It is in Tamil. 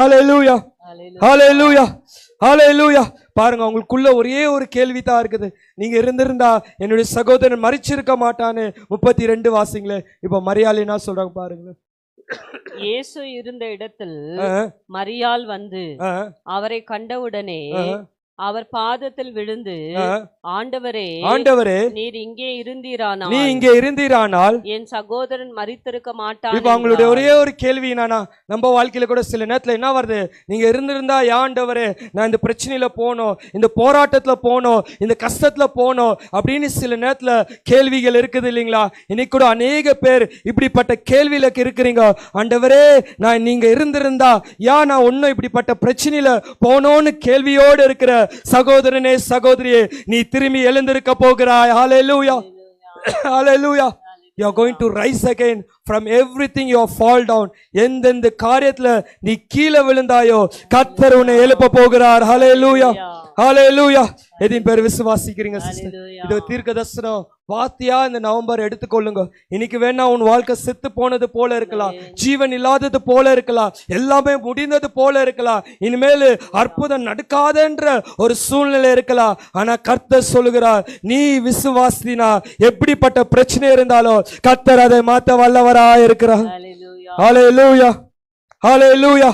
ஹல்லேலூயா, ஹல்லேலூயா, ஹல்லேலூயா. பாருங்க, உங்களுக்குள்ள ஒரே ஒரு கேள்வி தான் இருக்குது. நீங்க இருந்திருந்தா என்னுடைய சகோதரன் மரிச்சிருக்க மாட்டான்னு. 32 வாசிங்களே. இப்ப மரியாள் என்ன சொல்றாங்க பாருங்க. இயேசு இருந்த இடத்தில் மரியாள் வந்து அவரை கண்டவுடனே அவர் பாதத்தில் விழுந்து, ஆண்டவரே, ஆண்டவரே, நீர் இங்கே இருந்தீரானால், நீ இங்கே இருந்தீரானால் என் சகோதரன் மரித்திருக்க மாட்டான். இப்ப அவங்களுடைய ஒரே ஒரு கேள்வி என்னன்னா, நம்ம வாழ்க்கையில கூட சில நேரத்துல என்ன வருது, நீங்க இருந்திருந்தா ஆண்டவரே நான் இந்த பிரச்சனையில போனோம், இந்த போராட்டத்துல போனோம், இந்த கஷ்டத்துல போனோம் அப்படின்னு சில நேரத்துல கேள்விகள் இருக்குது இல்லைங்களா? இன்னைக்கு கூட அநேக பேர் இப்படிப்பட்ட கேள்வியில இருக்கிறீங்க. ஆண்டவரே நான் நீங்க இருந்திருந்தா நான் ஒன்னும் இப்படிப்பட்ட பிரச்சனையில போனோன்னு கேள்வியோடு இருக்கிற சகோதரனே, சகோதரியே, நீ திரும்பி எழுந்திருக்க போகிறாய். ஹல்லேலூயா, ஹல்லேலூயா. You are going to rise again from everything you have fall down. எந்தெந்த காரியத்துல நீ கீழே விழுந்தாயோ கர்த்தர் உன்னை எழுப்ப போகிறார். ஹல்லேலூயா, ஹல்லேலூயா. எதின் பேர் விசுவாசிக்கிறீங்க சிஸ்டர்? இது தீர்க்கதரிசனம் வாத்தியா இந்த நவம்பர் எடுத்துக்கொள்ளுங்க. இன்னைக்கு வேணா உன் வாழ்க்கை செத்து போனது போல இருக்கலாம், ஜீவன் இல்லாதது போல இருக்கலாம், எல்லாமே முடிந்தது போல இருக்கலாம், இனிமேல் அற்புதம் நடக்காதன்ற ஒரு சூழ்நிலை இருக்கலாம். ஆனா கர்த்தர் சொல்லுகிறார், நீ விசுவாசினா எப்படிப்பட்ட பிரச்சனை இருந்தாலும் கர்த்தர் அதை மாத்த வல்லவராய் இருக்கிறார். ஹல்லேலூயா, ஹல்லேலூயா.